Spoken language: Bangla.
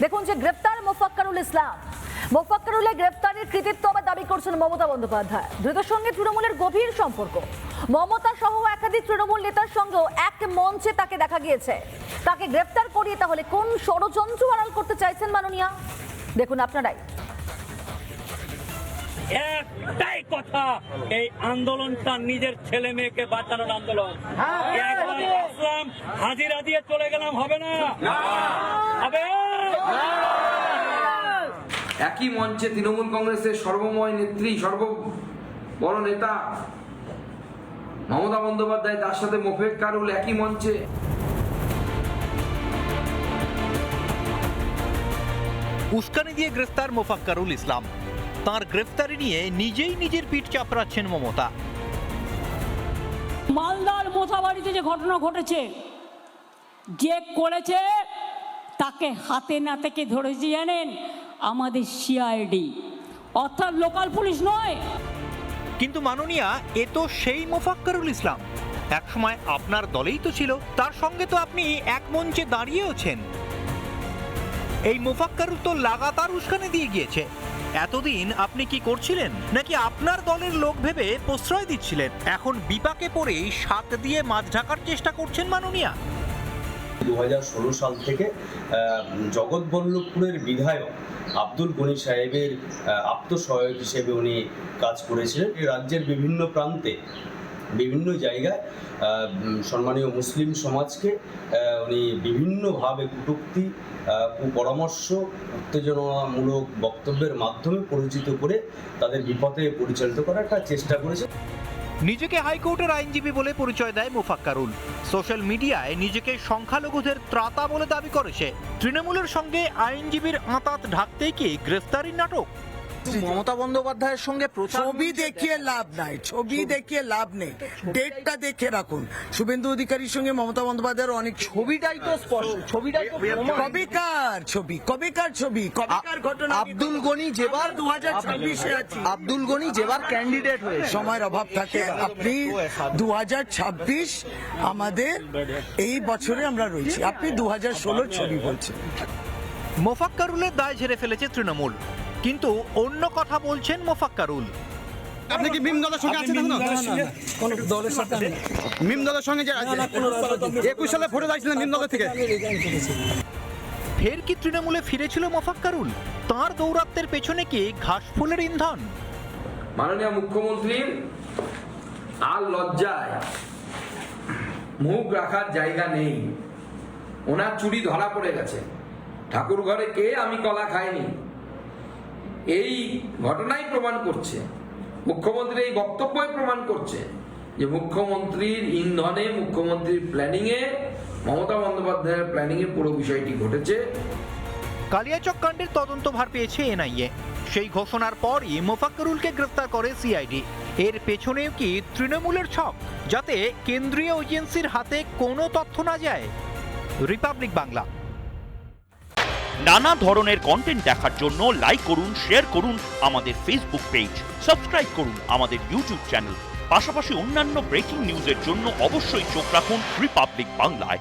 দেখুন যে গ্রেফতার মোফাক্কারুল ইসলাম, মোফাক্কারুলের গ্রেফতারের কৃতিত্ব আবার দাবি করছেন মমতা বন্দ্যোপাধ্যায়। ধৃতের সঙ্গে তৃণমূলের গভীর সম্পর্ক, মমতা সহ একাধিক তৃণমূল নেতার সঙ্গেও এক মঞ্চে তাকে দেখা গিয়েছে। তাকে গ্রেফতার করিয়ে তাহলে কোন ষড়যন্ত্র আড়াল করতে চাইছেন মাননীয়া, দেখুন আপনারাই। একটাই কথা, এই আন্দোলনটা নিজের ছেলে মেয়েকে বাঁচানোর আন্দোলন। আসলাম হাজিরা দিয়ে চলে গেলাম, হবে না, হবে। একই মঞ্চে তৃণমূল কংগ্রেসের সর্বময় নেত্রী, বড় নেতা মমতা বন্দ্যোপাধ্যায়, তার সাথে মোফাক্কারুল একই মঞ্চে। উস্কানি দিয়ে গ্রেফতার মোফাক্কারুল ইসলাম। তার গ্রেফতারি নিয়ে নিজেই নিজের পিঠ চাপড়াচ্ছেন মমতা। মালদার মোথাবাড়িতে যে ঘটনা ঘটেছে, যে করেছে তাকে হাতে নাতে ধরেছে জানেন, আমাদের সিআইডি, অর্থাৎ লোকাল পুলিশ নয়। কিন্তু মাননীয়া, এ তো সেই মোফাক্কারুল ইসলাম, একসময় আপনার দলেই তো ছিল, তার সঙ্গে তো আপনি এক মঞ্চে দাঁড়িয়েওছেন। এই মোফাক্কারুল তো লাগাতার উস্কানি দিয়ে গিয়েছে। এতদিন আপনি কি করছিলেন, নাকি আপনার দলের লোক ভেবে প্রশ্রয় দিচ্ছিলেন? এখন বিপাকে পড়েই সাত দিয়ে মাছ ঢাকার চেষ্টা করছেন মাননীয়া। 2016 সাল থেকে জগৎবল্লভপুরের বিধায়ক আব্দুল গনি সাহেবের আত্মসহায়ক হিসেবে উনি কাজ করেছিলেন। এই রাজ্যের বিভিন্ন প্রান্তে, বিভিন্ন জায়গায় সম্মানীয় মুসলিম সমাজকে উনি বিভিন্নভাবে কটূক্তি, কুপরামর্শ, উত্তেজনামূলক বক্তব্যের মাধ্যমে পরিচিত করে তাদের বিপথে পরিচালিত করার একটা চেষ্টা করেছে। নিজেকে হাইকোর্টের আইনজীবী বলে পরিচয় দেয় মোফাক্কারুল। সোশ্যাল মিডিয়ায় নিজেকে সংখ্যালঘুদের ত্রাতা বলে দাবি করেছে। তৃণমূলের সঙ্গে আইনজীবীর আঁতাত ঢাকতেই কি গ্রেফতারির নাটক? মমতা বন্দ্যোপাধ্যায়ের সঙ্গে ছবি দেখিয়ে লাভ নাই, ছবি দেখিয়ে লাভ নেই, ডেটটা দেখে রাখুন। শুভেন্দু অধিকারীর সঙ্গে মমতা বন্দ্যোপাধ্যায়ের অনেক ছবিটাই তো স্পষ্ট, ছবিটাই তো কবেকার ছবি, কবেকার ঘটনা। আব্দুল গনি যেবার 2026-এ আছে, আব্দুল গনি যেবার ক্যান্ডিডেট হয়ে, সময়ের অভাব থাকে। আপনি 2026 আমাদের এই বছরে আমরা রয়েছি, আপনি 2016 ছবি বলছেন। মোফাক্কারুলের দায় ঝেড়ে ফেলেছে তৃণমূল, কিন্তু অন্য কথা বলছেন মোফাক্কারুল। আপনি কি মিম দলের সঙ্গে আছেন? কোন দলের সাথে? মিম দলের সঙ্গে যে আছে, 21 সালে ভোটে যাচ্ছিলেন মিম দলের থেকে। ফের কি তৃণমূলে ফিরেছিল মোফাক্কারুল? তার দৌরাত্মের পেছনে কি ঘাসফুলের ইন্ধন? মাননীয় মুখ্যমন্ত্রীর আর লজ্জায় মুখ রাখার জায়গা নেই। ওনার চুরি ধরা পড়ে গেছে। ঠাকুর ঘরে কে আমি কলা খাইনি, এই ঘটনাই প্রমাণ করছে, মুখ্যমন্ত্রীর এই বক্তব্যই প্রমাণ করছে যে মুখ্যমন্ত্রীর ইন্ধনে, মুখ্যমন্ত্রীর প্ল্যানিংয়ে, মমতা বন্দ্যোপাধ্যায়ের প্ল্যানিংয়ে পুরো বিষয়টি ঘটেছে। কালিয়াচক কাণ্ডের তদন্ত ভার পেয়েছে এনআইএ। সেই ঘোষণার পরই মোফাক্কারুলকে গ্রেফতার করে সিআইডি। এর পেছনেও কি তৃণমূলের ছক, যাতে কেন্দ্রীয় এজেন্সির হাতে কোনো তথ্য না যায়? রিপাবলিক বাংলা। নানা ধরনের কন্টেন্ট দেখার জন্য লাইক করুন, শেয়ার করুন আমাদের ফেসবুক পেজ, সাবস্ক্রাইব করুন আমাদের ইউটিউব চ্যানেল। পাশাপাশি অন্যান্য ব্রেকিং নিউজের জন্য অবশ্যই চোখ রাখুন রিপাবলিক বাংলায়।